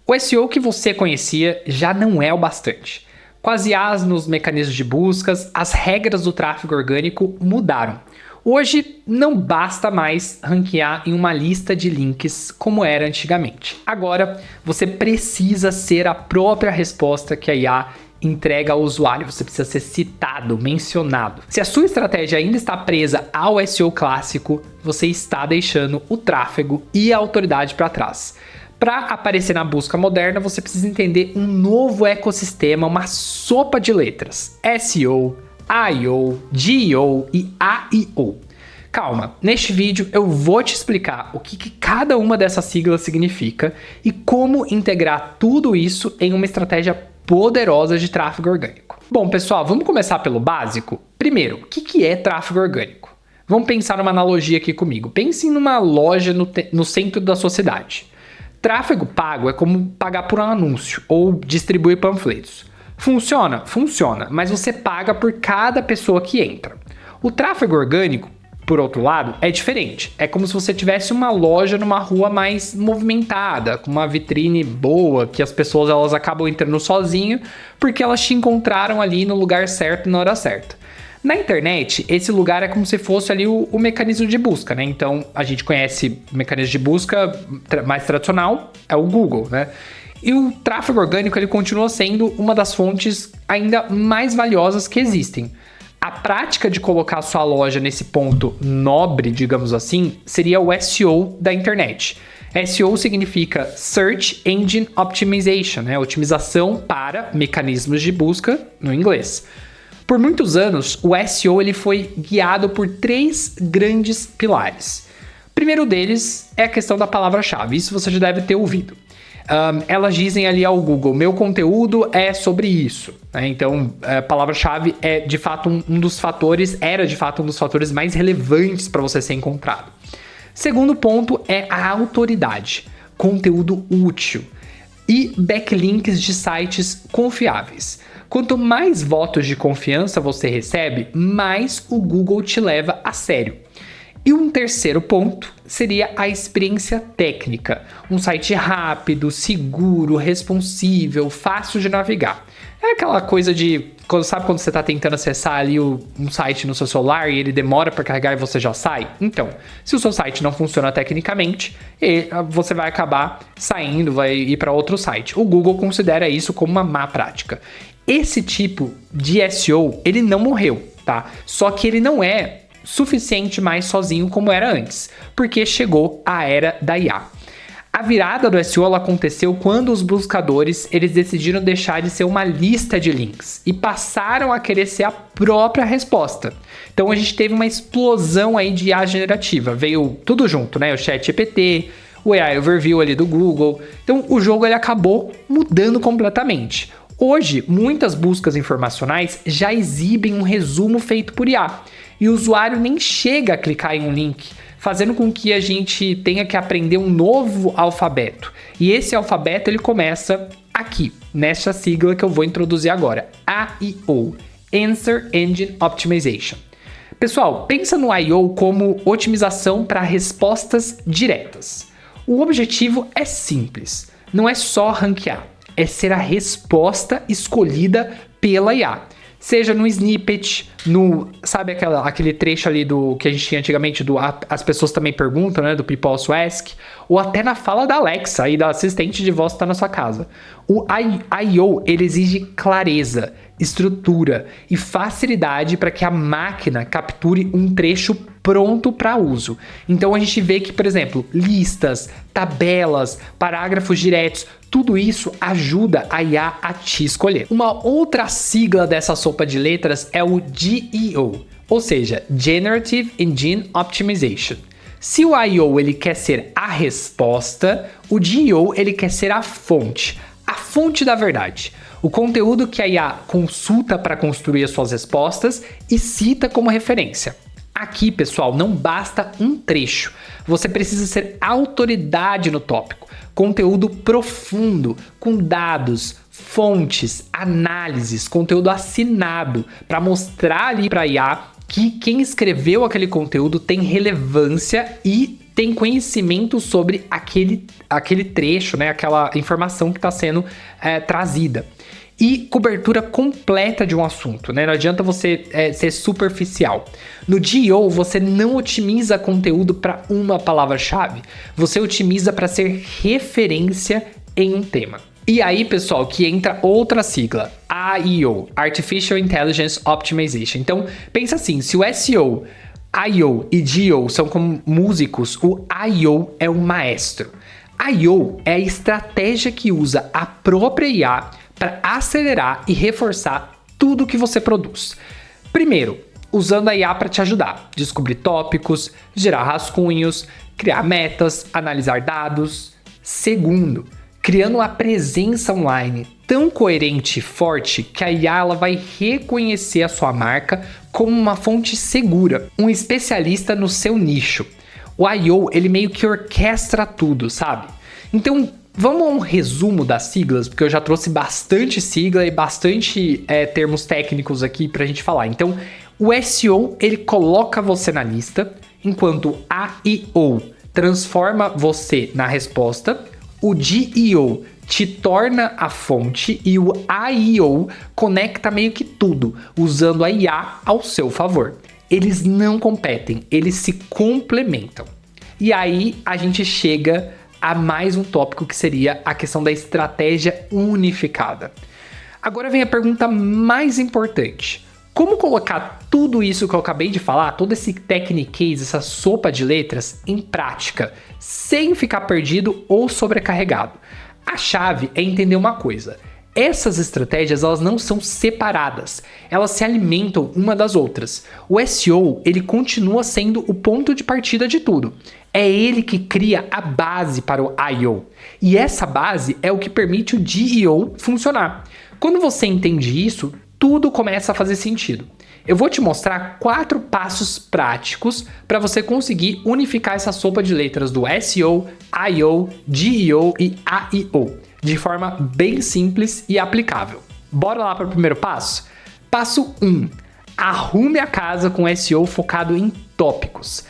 O SEO que você conhecia já não é o bastante. Com as IAs nos mecanismos de buscas, as regras do tráfego orgânico mudaram. Hoje não basta mais ranquear em uma lista de links como era antigamente. Agora você precisa ser a própria resposta que a IA entrega ao usuário. Você precisa ser citado, mencionado. Se a sua estratégia ainda está presa ao SEO clássico, você está deixando o tráfego e a autoridade para trás. Para aparecer na busca moderna, você precisa entender um novo ecossistema, uma sopa de letras: SEO, IO, GEO e AIO. Calma, neste vídeo eu vou te explicar o que cada uma dessas siglas significa e como integrar tudo isso em uma estratégia poderosa de tráfego orgânico. Bom, pessoal, vamos começar pelo básico. Primeiro, o que é tráfego orgânico? Vamos pensar numa analogia aqui comigo. Pense numa loja no centro da sua cidade. Tráfego pago é como pagar por um anúncio ou distribuir panfletos. Funciona? Funciona, mas você paga por cada pessoa que entra. O tráfego orgânico, por outro lado, é diferente. É como se você tivesse uma loja numa rua mais movimentada, com uma vitrine boa, que as pessoas elas acabam entrando sozinho porque elas te encontraram ali no lugar certo na hora certa. Na internet, esse lugar é como se fosse ali o mecanismo de busca, né? Então, a gente conhece o mecanismo de busca mais tradicional, é o Google, né? E o tráfego orgânico, ele continua sendo uma das fontes ainda mais valiosas que existem. A prática de colocar sua loja nesse ponto nobre, digamos assim, seria o SEO da internet. SEO significa Search Engine Optimization, né? Otimização para mecanismos de busca no inglês. Por muitos anos, o SEO ele foi guiado por 3 grandes pilares. O primeiro deles é a questão da palavra-chave, isso você já deve ter ouvido. Elas dizem ali ao Google: meu conteúdo é sobre isso. Né? Então, a palavra-chave é de fato um dos fatores mais relevantes para você ser encontrado. Segundo ponto é a autoridade, conteúdo útil e backlinks de sites confiáveis. Quanto mais votos de confiança você recebe, mais o Google te leva a sério. E um terceiro ponto seria a experiência técnica. Um site rápido, seguro, responsível, fácil de navegar. É aquela coisa de, sabe quando você está tentando acessar ali um site no seu celular e ele demora para carregar e você já sai? Então, se o seu site não funciona tecnicamente, você vai acabar saindo, vai ir para outro site. O Google considera isso como uma má prática. Esse tipo de SEO, ele não morreu, tá? Só que ele não é suficiente mais sozinho como era antes, porque chegou a era da IA. A virada do SEO ela aconteceu quando os buscadores eles decidiram deixar de ser uma lista de links e passaram a querer ser a própria resposta. Então a gente teve uma explosão aí de IA generativa, veio tudo junto, né? O ChatGPT, o AI Overview ali do Google. Então o jogo ele acabou mudando completamente. Hoje, muitas buscas informacionais já exibem um resumo feito por IA e o usuário nem chega a clicar em um link, fazendo com que a gente tenha que aprender um novo alfabeto. E esse alfabeto ele começa aqui, nessa sigla que eu vou introduzir agora, AIO, Answer Engine Optimization. Pessoal, pensa no AIO como otimização para respostas diretas. O objetivo é simples, não é só ranquear. É ser a resposta escolhida pela IA. Seja no snippet, sabe aquele trecho ali do que a gente tinha antigamente, as pessoas também perguntam, né? Do People Also Ask, ou até na fala da Alexa e da assistente de voz que está na sua casa. O I/O ele exige clareza, estrutura e facilidade para que a máquina capture um trecho pronto para uso. Então a gente vê que, por exemplo, listas, tabelas, parágrafos diretos, tudo isso ajuda a IA a te escolher. Uma outra sigla dessa sopa de letras é o GEO, ou seja, Generative Engine Optimization. Se o IO ele quer ser a resposta, o GEO ele quer ser a fonte da verdade. O conteúdo que a IA consulta para construir as suas respostas e cita como referência. Aqui, pessoal, não basta um trecho. Você precisa ser autoridade no tópico. Conteúdo profundo, com dados, fontes, análises, conteúdo assinado, para mostrar ali para a IA que quem escreveu aquele conteúdo tem relevância e tem conhecimento sobre aquele trecho, né, aquela informação que está sendo trazida. E cobertura completa de um assunto, né? Não adianta você ser superficial. No GEO, você não otimiza conteúdo para uma palavra-chave. Você otimiza para ser referência em um tema. E aí, pessoal, que entra outra sigla, AIO, Artificial Intelligence Optimization. Então, pensa assim, se o SEO, IO e GEO são como músicos, o IO é o maestro. IO é a estratégia que usa a própria IA para acelerar e reforçar tudo que você produz. Primeiro, usando a IA para te ajudar, descobrir tópicos, gerar rascunhos, criar metas, analisar dados. Segundo, criando uma presença online tão coerente e forte que a IA ela vai reconhecer a sua marca como uma fonte segura, um especialista no seu nicho. O I/O ele meio que orquestra tudo, sabe? Então, vamos a um resumo das siglas, porque eu já trouxe bastante sigla e bastante termos técnicos aqui pra gente falar. Então, o SEO, ele coloca você na lista, enquanto AIO transforma você na resposta, o GEO te torna a fonte e o AIO conecta meio que tudo, usando a IA ao seu favor. Eles não competem, eles se complementam. E aí a gente chega a mais um tópico que seria a questão da estratégia unificada. Agora vem a pergunta mais importante. Como colocar tudo isso que eu acabei de falar, todo esse techniquez, essa sopa de letras, em prática, sem ficar perdido ou sobrecarregado? A chave é entender uma coisa. Essas estratégias, elas não são separadas, elas se alimentam uma das outras. O SEO, ele continua sendo o ponto de partida de tudo. É ele que cria a base para o IO. E essa base é o que permite o GEO funcionar. Quando você entende isso, tudo começa a fazer sentido. Eu vou te mostrar 4 passos práticos para você conseguir unificar essa sopa de letras do SEO, IO, GEO e AIO, de forma bem simples e aplicável. Bora lá para o primeiro passo? Passo 1. Arrume a casa com SEO focado em tópicos.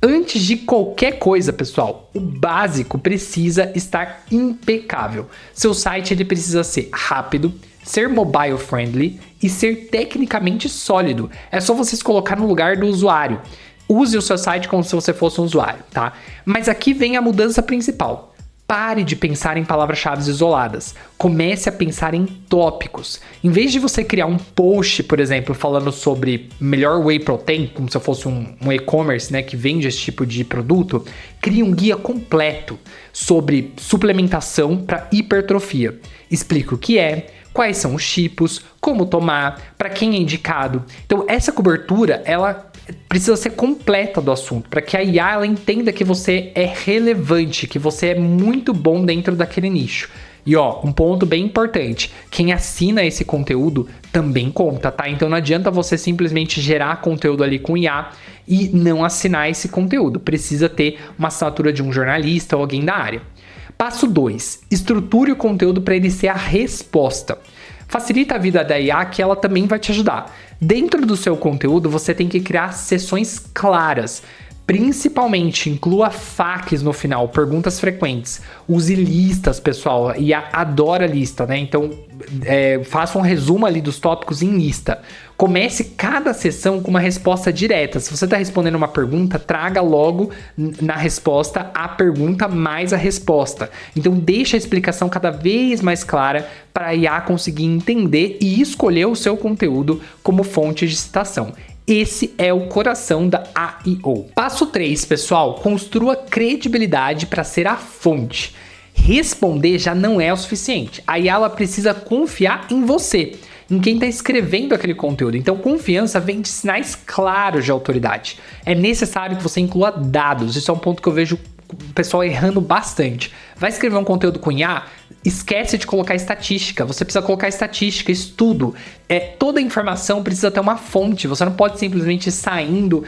Antes de qualquer coisa, pessoal, o básico precisa estar impecável. Seu site ele precisa ser rápido, ser mobile friendly e ser tecnicamente sólido. É só vocês colocar no lugar do usuário. Use o seu site como se você fosse um usuário, tá? Mas aqui vem a mudança principal. Pare de pensar em palavras-chave isoladas. Comece a pensar em tópicos. Em vez de você criar um post, por exemplo, falando sobre melhor whey protein, como se eu fosse um e-commerce, né, que vende esse tipo de produto, crie um guia completo sobre suplementação para hipertrofia. Explique o que é, quais são os tipos, como tomar, para quem é indicado. Então, essa cobertura, ela precisa ser completa do assunto, para que a IA ela entenda que você é relevante, que você é muito bom dentro daquele nicho. E ó, um ponto bem importante, quem assina esse conteúdo também conta, tá? Então não adianta você simplesmente gerar conteúdo ali com IA e não assinar esse conteúdo. Precisa ter uma assinatura de um jornalista ou alguém da área. Passo 2. Estruture o conteúdo para ele ser a resposta. Facilita a vida da IA que ela também vai te ajudar. Dentro do seu conteúdo, você tem que criar seções claras. Principalmente, inclua FAQs no final, perguntas frequentes. Use listas, pessoal. A IA adora lista, né? Então, faça um resumo ali dos tópicos em lista. Comece cada sessão com uma resposta direta. Se você está respondendo uma pergunta, traga logo na resposta a pergunta mais a resposta. Então, deixe a explicação cada vez mais clara para a IA conseguir entender e escolher o seu conteúdo como fonte de citação. Esse é o coração da AIO. Passo 3, pessoal, construa credibilidade para ser a fonte. Responder já não é o suficiente. A IA ela precisa confiar em você, em quem está escrevendo aquele conteúdo. Então, confiança vem de sinais claros de autoridade. É necessário que você inclua dados. Isso é um ponto que eu vejo o pessoal errando bastante. Vai escrever um conteúdo com IA? esquece de colocar estatística. Você precisa colocar estatística, estudo. Toda informação precisa ter uma fonte. Você não pode simplesmente ir saindo,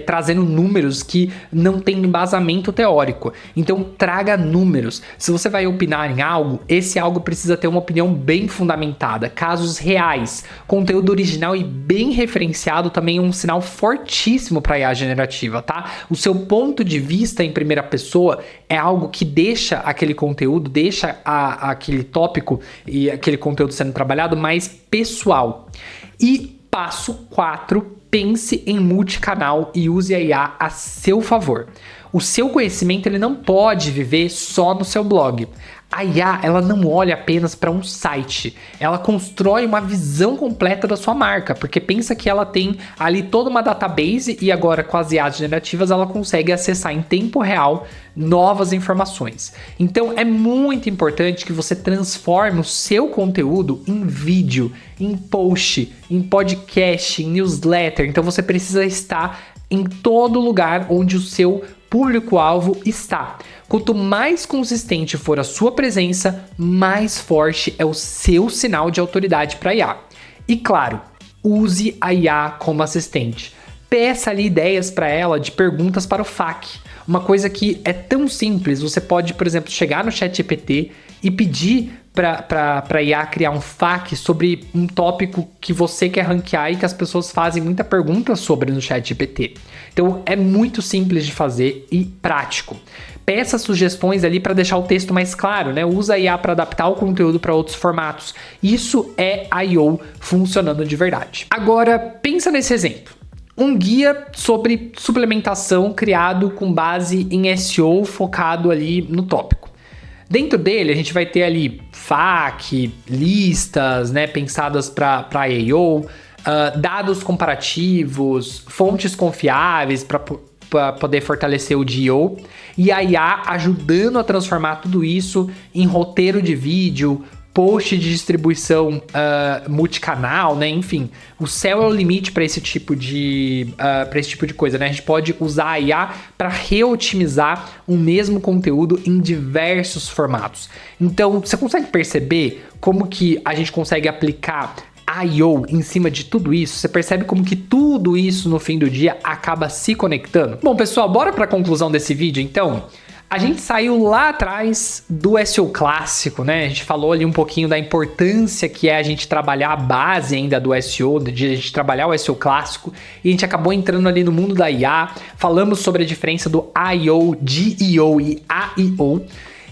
trazendo números que não tem embasamento teórico. Então, traga números. Se você vai opinar em algo, esse algo precisa ter uma opinião bem fundamentada. Casos reais. Conteúdo original e bem referenciado também é um sinal fortíssimo para a IA generativa, tá? O seu ponto de vista em primeira pessoa é algo que deixa aquele conteúdo, deixa aquele tópico e aquele conteúdo sendo trabalhado mais pessoal. E passo 4, pense em multicanal e use a IA a seu favor. O seu conhecimento ele não pode viver só no seu blog. A IA, ela não olha apenas para um site, ela constrói uma visão completa da sua marca, porque pensa que ela tem ali toda uma database e agora com as IAs generativas ela consegue acessar em tempo real novas informações. Então é muito importante que você transforme o seu conteúdo em vídeo, em post, em podcast, em newsletter. Então você precisa estar em todo lugar onde o seu público-alvo está. Quanto mais consistente for a sua presença, mais forte é o seu sinal de autoridade para a IA. E claro, use a IA como assistente. Peça ali ideias para ela de perguntas para o FAQ. Uma coisa que é tão simples, você pode, por exemplo, chegar no ChatGPT e pedir para a IA criar um FAQ sobre um tópico que você quer ranquear e que as pessoas fazem muita pergunta sobre no ChatGPT. Então é muito simples de fazer e prático. Peça sugestões ali para deixar o texto mais claro, né? Usa a IA para adaptar o conteúdo para outros formatos. Isso é I/O funcionando de verdade. Agora, pensa nesse exemplo. Um guia sobre suplementação criado com base em SEO focado ali no tópico. Dentro dele, a gente vai ter ali FAQ, listas, né, pensadas para I/O, dados comparativos, fontes confiáveis para poder fortalecer o DO, e a IA ajudando a transformar tudo isso em roteiro de vídeo, post de distribuição multicanal, né? Enfim, o céu é o limite para esse tipo de coisa, né? A gente pode usar a IA para reotimizar o mesmo conteúdo em diversos formatos. Então, você consegue perceber como que a gente consegue aplicar I/O em cima de tudo isso? Você percebe como que tudo isso no fim do dia acaba se conectando? Bom, pessoal, bora para a conclusão desse vídeo, então? A gente saiu lá atrás do SEO clássico, né? A gente falou ali um pouquinho da importância que é a gente trabalhar a base ainda do SEO, de a gente trabalhar o SEO clássico, e a gente acabou entrando ali no mundo da IA, falamos sobre a diferença do I/O, DEO e AIO.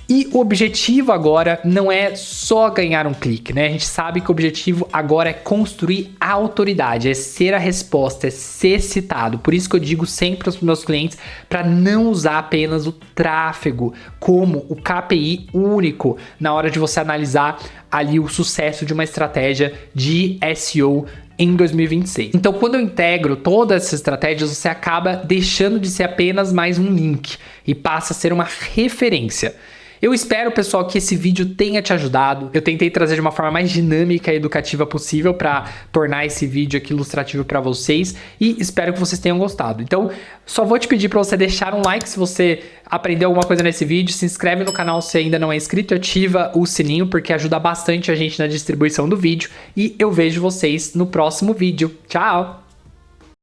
E o objetivo agora não é só ganhar um clique, né? A gente sabe que o objetivo agora é construir a autoridade, é ser a resposta, é ser citado. Por isso que eu digo sempre aos meus clientes para não usar apenas o tráfego como o KPI único na hora de você analisar ali o sucesso de uma estratégia de SEO em 2026. Então, quando eu integro todas essas estratégias, você acaba deixando de ser apenas mais um link e passa a ser uma referência. Eu espero, pessoal, que esse vídeo tenha te ajudado. Eu tentei trazer de uma forma mais dinâmica e educativa possível para tornar esse vídeo aqui ilustrativo para vocês e espero que vocês tenham gostado. Então, só vou te pedir para você deixar um like se você aprendeu alguma coisa nesse vídeo, se inscreve no canal se ainda não é inscrito e ativa o sininho porque ajuda bastante a gente na distribuição do vídeo e eu vejo vocês no próximo vídeo. Tchau!